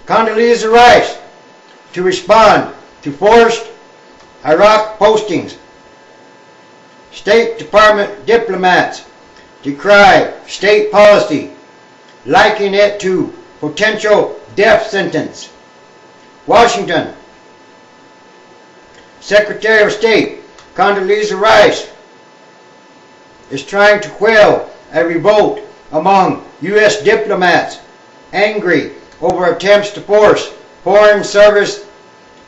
Condoleeza Rice to respond to forced Iraq postings. State Department diplomats decry state policy, likening it to potential death sentence. Washington. Secretary of State Condoleeza Rice is trying to quell a revolt among U.S. diplomats angry over attempts to force Foreign Service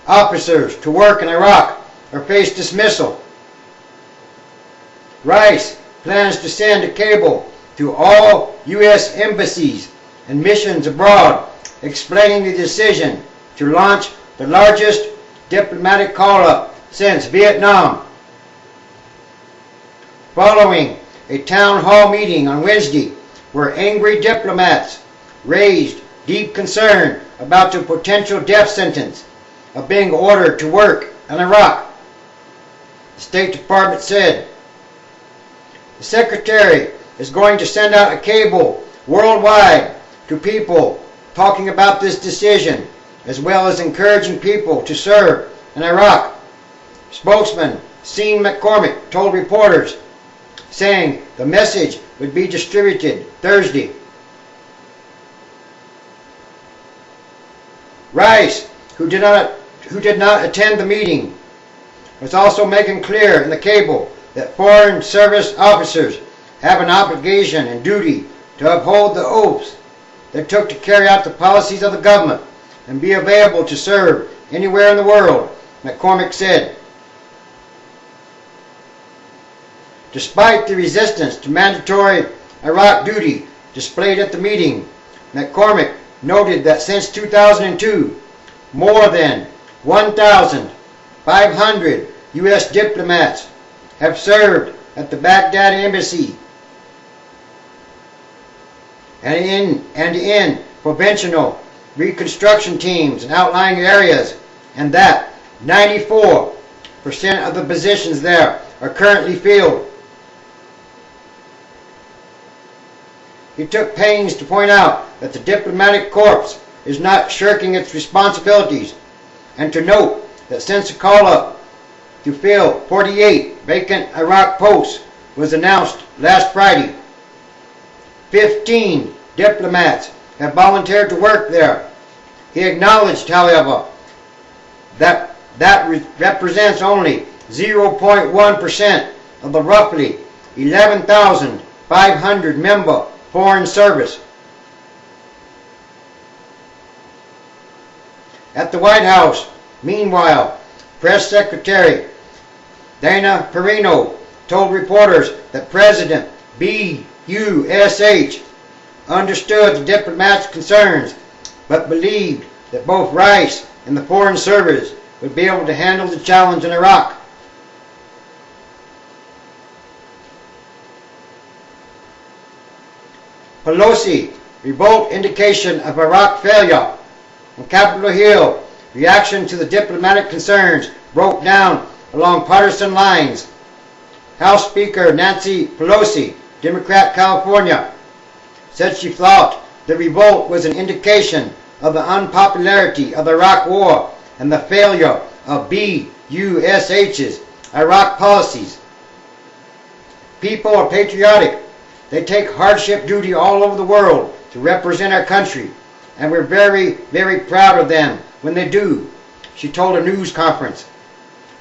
officers to work in Iraq or face dismissal. Rice plans to send a cable to all U.S. embassies and missions abroad explaining the decision to launch the largest diplomatic call-up since Vietnam. Following a town hall meeting on Wednesday where angry diplomats raised deep concern about the potential death sentence of being ordered to work in Iraq, the State Department said the Secretary is going to send out a cable worldwide to people talking about this decision, as well as encouraging people to serve in Iraq. Spokesman Sean McCormick told reporters, saying the message would be distributed Thursday. Rice, who did not attend the meeting, was also making clear in the cable that Foreign Service officers have an obligation and duty to uphold the oaths they took to carry out the policies of the government and be available to serve anywhere in the world, McCormick said. Despite the resistance to mandatory Iraq duty displayed at the meeting, McCormick noted that since 2002, more than 1,500 U.S. diplomats have served at the Baghdad embassy and in provincial reconstruction teams in outlying areas, and that 94% of the positions there are currently filled. He took pains to point out that the diplomatic corps is not shirking its responsibilities, and to note that since the call-up to fill 48 vacant Iraq posts was announced last Friday, 15 diplomats have volunteered to work there. He acknowledged, however, that represents only 0.1% of the roughly 11,500 member Foreign Service. At the White House, meanwhile, Press Secretary Dana Perino told reporters that President B.U.S.H. understood the diplomats' concerns, but believed that both Rice and the Foreign Service would be able to handle the challenge in Iraq. Pelosi, revolt indication of Iraq failure. On Capitol Hill, reaction to the diplomatic concerns broke down along partisan lines. House Speaker Nancy Pelosi, Democrat California, said she thought the revolt was an indication of the unpopularity of the Iraq War and the failure of B.U.S.H.'s Iraq policies. People are patriotic. They take hardship duty all over the world to represent our country, and we're very, very proud of them when they do, she told a news conference.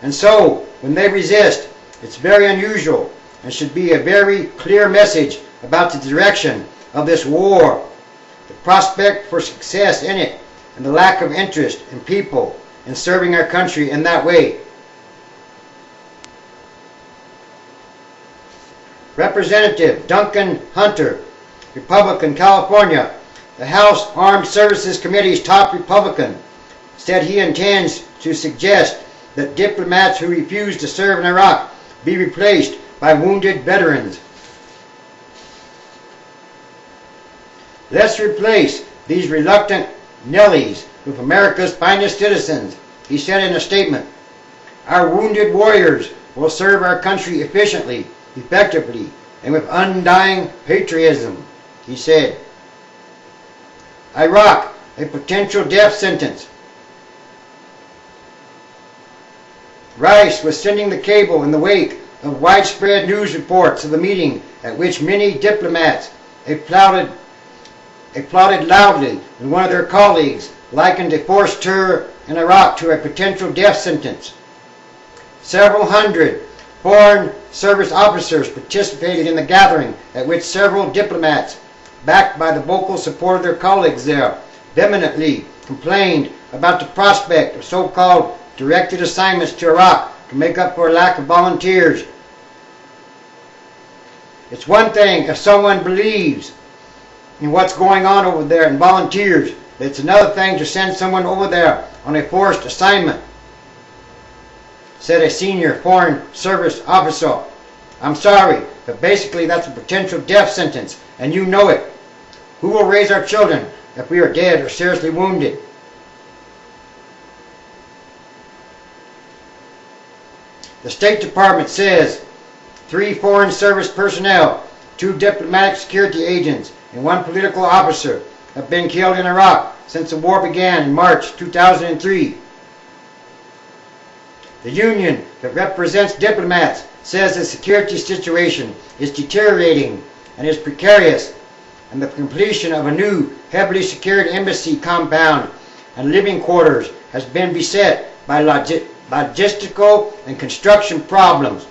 And so, when they resist, it's very unusual and should be a very clear message about the direction of this war, the prospect for success in it, and the lack of interest in people in serving our country in that way. Representative Duncan Hunter, Republican, California, the House Armed Services Committee's top Republican, said he intends to suggest that diplomats who refuse to serve in Iraq be replaced by wounded veterans. Let's replace these reluctant Nellies with America's finest citizens, he said in a statement. Our wounded warriors will serve our country efficiently, effectively, and with undying patriotism, he said. Iraq a potential death sentence. Rice was sending the cable in the wake of widespread news reports of the meeting at which many diplomats applauded loudly, and one of their colleagues likened a forced tour in Iraq to a potential death sentence. Several hundred Foreign Service officers participated in the gathering at which several diplomats, backed by the vocal support of their colleagues there, vehemently complained about the prospect of so-called directed assignments to Iraq to make up for a lack of volunteers. It's one thing if someone believes in what's going on over there and volunteers. It's another thing to send someone over there on a forced assignment, said a senior Foreign Service officer. I'm sorry, but basically that's a potential death sentence, and you know it. Who will raise our children if we are dead or seriously wounded? The State Department says 3 Foreign Service personnel, 2 diplomatic security agents, and 1 political officer have been killed in Iraq since the war began in March 2003. The union that represents diplomats says the security situation is deteriorating and is precarious, and the completion of a new heavily secured embassy compound and living quarters has been beset by logistical and construction problems.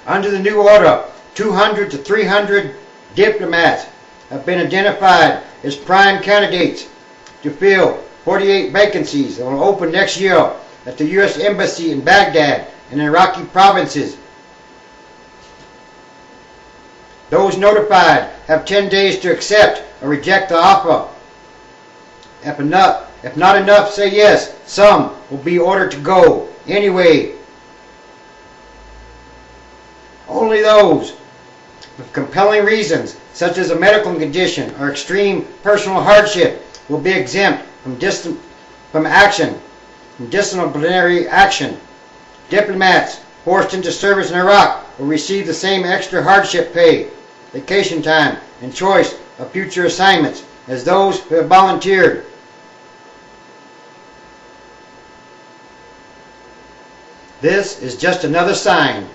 Under the new order, 200 to 300 diplomats have been identified as prime candidates to fill 48 vacancies that will open next year at the U.S. Embassy in Baghdad and Iraqi provinces. Those notified have 10 days to accept or reject the offer. If not enough say yes, some will be ordered to go anyway. Only those with compelling reasons, such as a medical condition or extreme personal hardship, will be exempt from disciplinary action. Diplomats forced into service in Iraq will receive the same extra hardship pay, vacation time, and choice of future assignments as those who have volunteered. This is just another sign